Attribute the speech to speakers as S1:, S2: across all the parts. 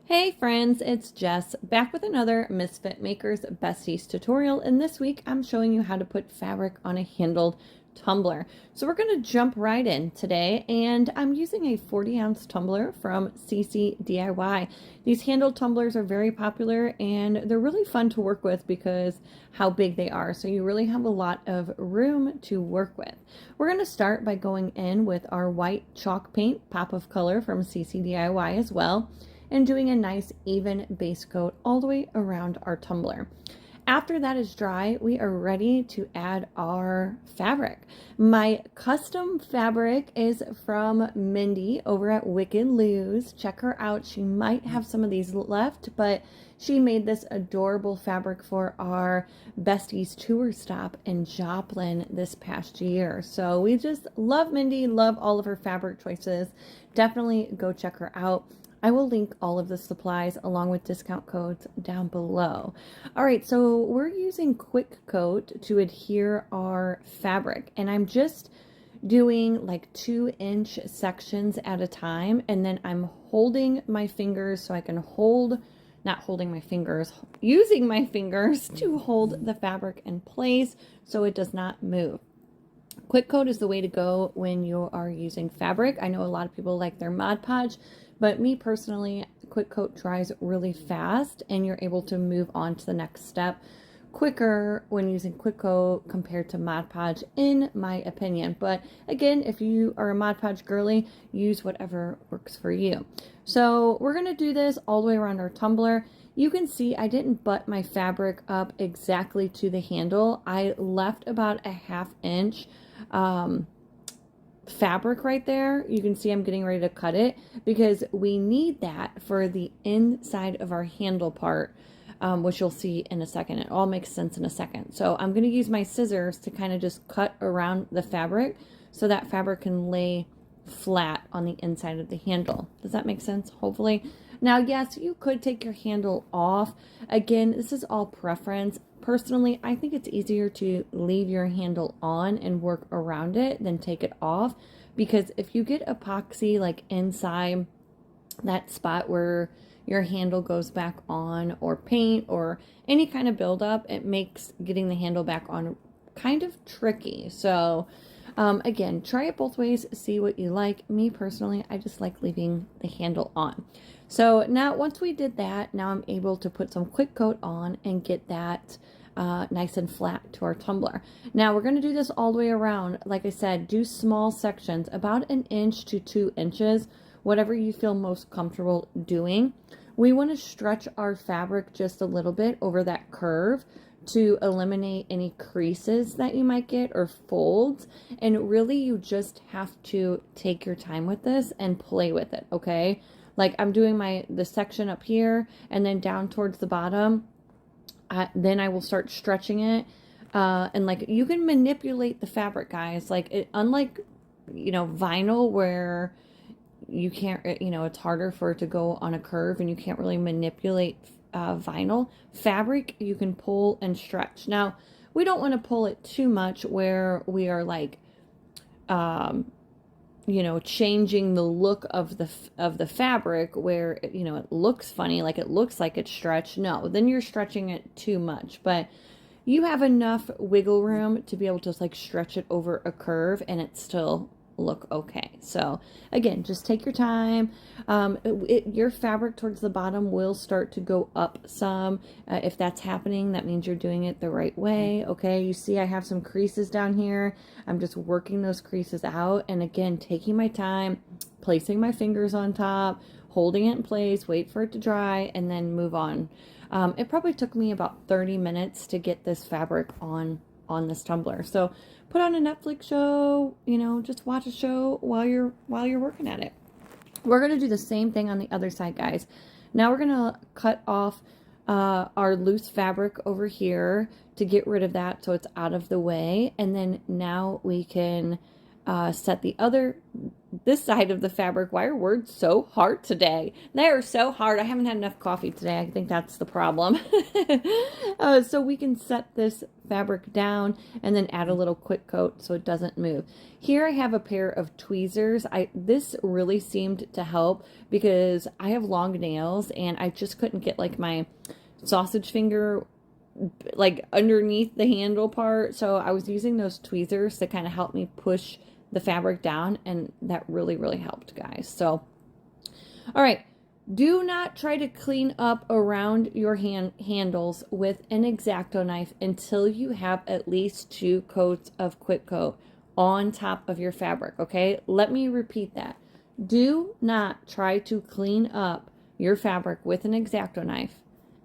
S1: Hey friends, it's Jess back with another Misfitmakers Besties tutorial, and this week I'm showing you how to put fabric on a handled tumbler. So we're going to jump right in today, and I'm using a 40-ounce tumbler from CCDIY. These handled tumblers are very popular and they're really fun to work with because how big they are. So you really have a lot of room to work with. We're going to start by going in with our white chalk paint pop of color from CCDIY as well, and doing a nice even base coat all the way around our tumbler. After that is dry, we are ready to add our fabric. My custom fabric is from Mindy over at Wicked Lou's. Check her out. She might have some of these left, but she made this adorable fabric for our Besties tour stop in Joplin this past year. So we just love Mindy, love all of her fabric choices. Definitely go check her out. I will link all of the supplies along with discount codes down below. All right, so we're using Quick Coat to adhere our fabric, and I'm just doing like 2-inch sections at a time, and then I'm holding my fingers so I can using my fingers to hold the fabric in place so it does not move. Quick Coat is the way to go when you are using fabric. I know a lot of people like their Mod Podge, but me personally, Quick Coat dries really fast and you're able to move on to the next step quicker when using Quick Coat compared to Mod Podge, in my opinion. But again, if you are a Mod Podge girly, use whatever works for you. So we're going to do this all the way around our tumbler. You can see I didn't butt my fabric up exactly to the handle. I left about a 1/2 inch fabric right there. You can see I'm getting ready to cut it because we need that for the inside of our handle part, which you'll see in a second. It all makes sense in a second. So I'm going to use my scissors to kind of just cut around the fabric so that fabric can lay flat on the inside of the handle. Does that make sense? Hopefully. Now, yes, you could take your handle off. Again, this is all preference. Personally, I think it's easier to leave your handle on and work around it than take it off, because if you get epoxy like inside that spot where your handle goes back on, or paint or any kind of buildup, it makes getting the handle back on kind of tricky. So again, try it both ways, see what you like. Me personally, I just like leaving the handle on. So now once we did that, now I'm able to put some Quick Coat on and get that nice and flat to our tumbler. Now we're going to do this all the way around. Like I said, do small sections, about 1 inch to 2 inches, whatever you feel most comfortable doing. We want to stretch our fabric just a little bit over that curve to eliminate any creases that you might get or folds. And really, you just have to take your time with this and play with it, okay? Like I'm doing the section up here and then down towards the bottom. Then I will start stretching it. And like you can manipulate the fabric, guys. Like unlike, vinyl where you can't, it's harder for it to go on a curve and you can't really manipulate vinyl. Fabric, you can pull and stretch. Now, we don't want to pull it too much where we are like, changing the look of the fabric where, it looks funny, like it looks like it's stretched. No, then you're stretching it too much. But you have enough wiggle room to be able to like stretch it over a curve and it still look okay. So again, just take your time. Your fabric towards the bottom will start to go up some. If that's happening, that means you're doing it the right way. Okay, you see I have some creases down here. I'm just working those creases out, and again, taking my time, placing my fingers on top, holding it in place, wait for it to dry, and then move on. It probably took me about 30 minutes to get this fabric on this tumbler. So put on a Netflix show, just watch a show while you're working at it. We're going to do the same thing on the other side, guys. Now we're going to cut off our loose fabric over here to get rid of that so it's out of the way. And then now we can set the other this side of the fabric. Why are words so hard today? They are so hard. I haven't had enough coffee today. I think that's the problem. So we can set this fabric down and then add a little quick coat so it doesn't move. Here I have a pair of tweezers. This really seemed to help because I have long nails and I just couldn't get like my sausage finger like underneath the handle part. So I was using those tweezers to kind of help me push the fabric down, and that really, really helped, guys. So, all right. Do not try to clean up around your handles with an X-Acto knife until you have at least 2 coats of quick coat on top of your fabric, okay? Let me repeat that. Do not try to clean up your fabric with an X-Acto knife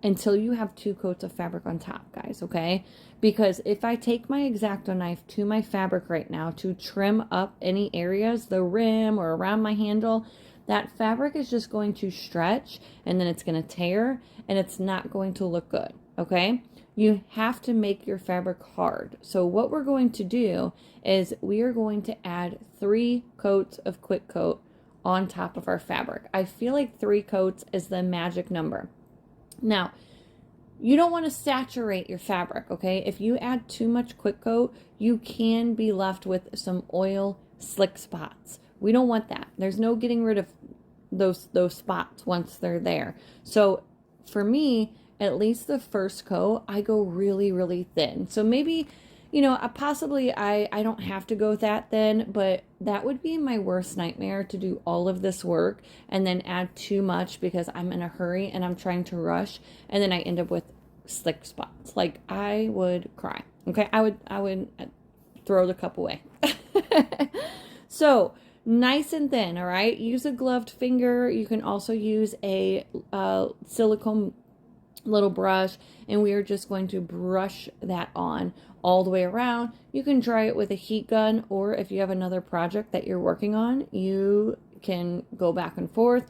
S1: until you have 2 coats of fabric on top, guys, okay? Because if I take my X-Acto knife to my fabric right now to trim up any areas, the rim or around my handle, that fabric is just going to stretch and then it's going to tear and it's not going to look good, okay? You have to make your fabric hard. So what we're going to do is we are going to add 3 coats of quick coat on top of our fabric. I feel like 3 coats is the magic number. Now, you don't want to saturate your fabric, okay? If you add too much quick coat, you can be left with some oil slick spots. We don't want that. There's no getting rid of those spots once they're there. So for me, at least the first coat, I go really, really thin. So maybe, you know, possibly I don't have to go that thin, but that would be my worst nightmare, to do all of this work and then add too much because I'm in a hurry and I'm trying to rush, and then I end up with slick spots. Like, I would cry. Okay, I would throw the cup away. So nice and thin, all right? Use a gloved finger. You can also use a silicone little brush, and we are just going to brush that on all the way around. You can dry it with a heat gun, or if you have another project that you're working on, you can go back and forth.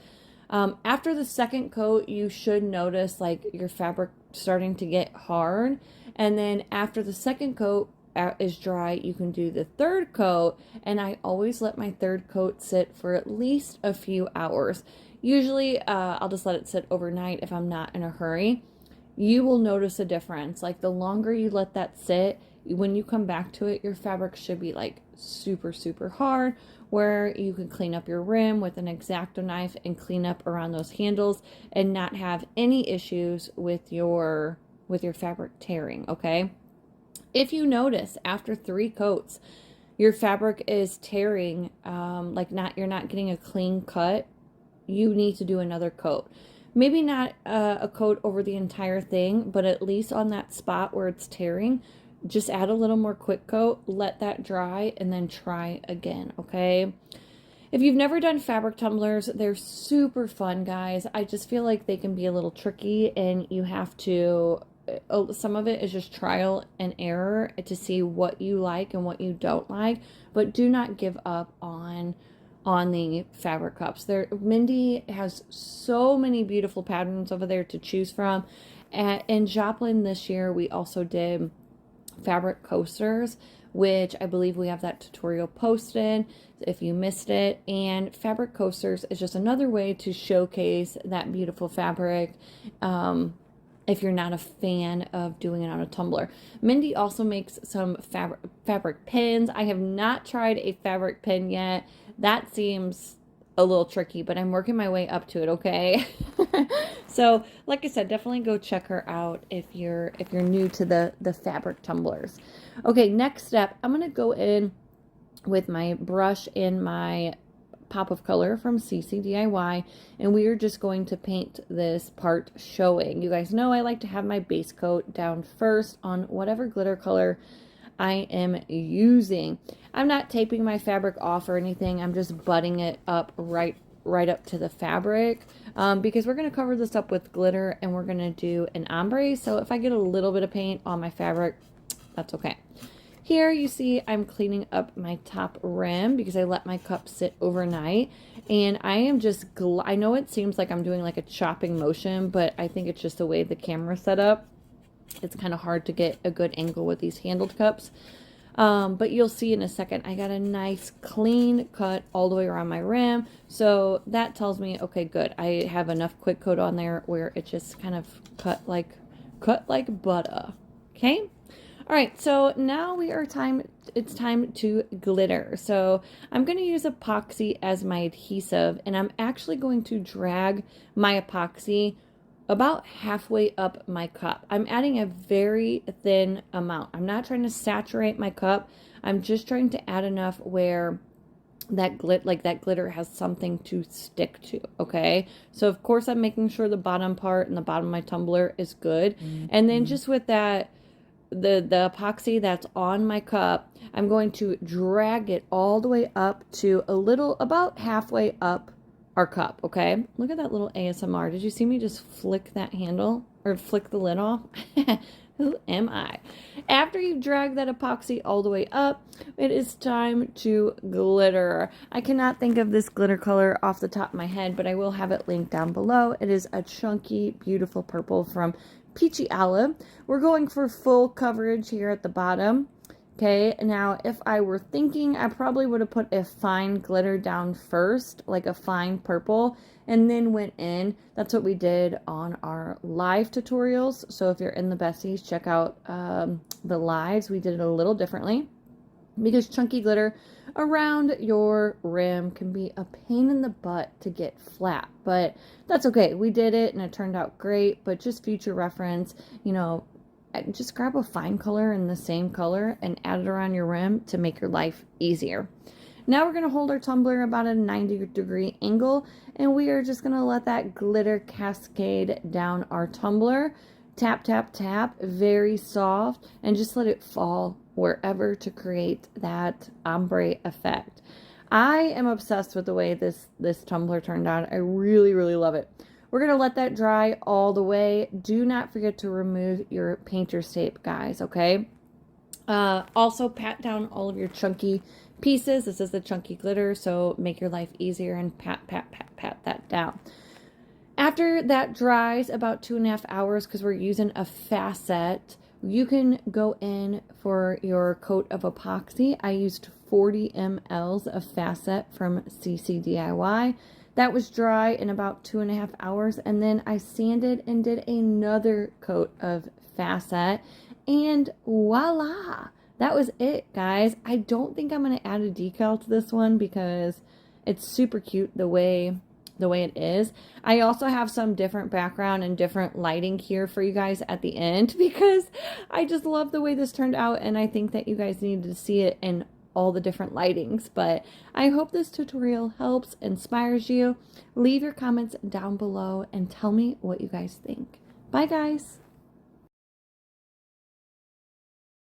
S1: After the second coat, you should notice like your fabric starting to get hard, and then after the second coat is dry, you can do the third coat, and I always let my third coat sit for at least a few hours. Usually I'll just let it sit overnight if I'm not in a hurry. You will notice a difference. Like, the longer you let that sit, when you come back to it, your fabric should be like super, super hard, where you can clean up your rim with an X-Acto knife and clean up around those handles and not have any issues with your fabric tearing, okay? If you notice after 3 coats, your fabric is tearing, you're not getting a clean cut, you need to do another coat. Maybe not a coat over the entire thing, but at least on that spot where it's tearing, just add a little more quick coat, let that dry, and then try again, okay? If you've never done fabric tumblers, they're super fun, guys. I just feel like they can be a little tricky, and you have to, some of it is just trial and error to see what you like and what you don't like, but do not give up on the fabric cups. Mindy has so many beautiful patterns over there to choose from. In Joplin this year, we also did fabric coasters, which I believe we have that tutorial posted if you missed it. And fabric coasters is just another way to showcase that beautiful fabric if you're not a fan of doing it on a tumbler. Mindy also makes some fabric pins. I have not tried a fabric pin yet. That seems a little tricky, but I'm working my way up to it, okay? So, like I said, definitely go check her out if you're new to the fabric tumblers. Okay, next step, I'm gonna go in with my brush and my pop of color from CCDIY, and we are just going to paint this part showing. You guys know I like to have my base coat down first on whatever glitter color I am using. I'm not taping my fabric off or anything. I'm just butting it up right up to the fabric because we're going to cover this up with glitter and we're going to do an ombre. So if I get a little bit of paint on my fabric, that's okay. Here you see I'm cleaning up my top rim because I let my cup sit overnight, and I am just, I know it seems like I'm doing like a chopping motion, but I think it's just the way the camera's set up. It's kind of hard to get a good angle with these handled cups. But you'll see in a second, I got a nice clean cut all the way around my rim. So that tells me, okay, good. I have enough quick coat on there where it just kind of cut like butter. Okay. All right, so now it's time to glitter. So I'm going to use epoxy as my adhesive, and I'm actually going to drag my epoxy about halfway up my cup. I'm adding a very thin amount. I'm not trying to saturate my cup. I'm just trying to add enough where that glitter has something to stick to. Okay, so of course I'm making sure the bottom part and the bottom of my tumbler is good. And then just with that, the epoxy that's on my cup, I'm going to drag it all the way up to about halfway up our cup. Okay, look at that little ASMR. Did you see me just flick that handle or flick the lid off? Who am I? After you drag that epoxy all the way up, it is time to glitter. I cannot think of this glitter color off the top of my head, but I will have it linked down below. It is a chunky, beautiful purple from Peachy Olive. We're going for full coverage here at the bottom. Okay, now if I were thinking, I probably would have put a fine glitter down first, like a fine purple, and then went in. That's what we did on our live tutorials. So if you're in the Bessies, check out the lives. We did it a little differently because chunky glitter around your rim can be a pain in the butt to get flat, but that's okay. We did it and it turned out great. But just future reference, you know, just grab a fine color in the same color and add it around your rim to make your life easier. Now we're going to hold our tumbler about a 90-degree angle, and we are just going to let that glitter cascade down our tumbler. Tap, tap, tap, very soft, and just let it fall wherever to create that ombre effect. I am obsessed with the way this tumbler turned out. I really, really love it. We're going to let that dry all the way. Do not forget to remove your painter's tape, guys, okay? Also, pat down all of your chunky pieces. This is the chunky glitter, so make your life easier and pat, pat, pat, pat that down. After that dries about 2.5 hours, because we're using a facet, you can go in for your coat of epoxy. I used 40 mLs of facet from CCDIY. That was dry in about 2.5 hours, and then I sanded and did another coat of facet, and voila! That was it, guys. I don't think I'm going to add a decal to this one because it's super cute the way it is. I also have some different background and different lighting here for you guys at the end because I just love the way this turned out, and I think that you guys need to see it in all the different lightings. But I hope this tutorial helps, inspires you. Leave your comments down below and tell me what you guys think. Bye, guys.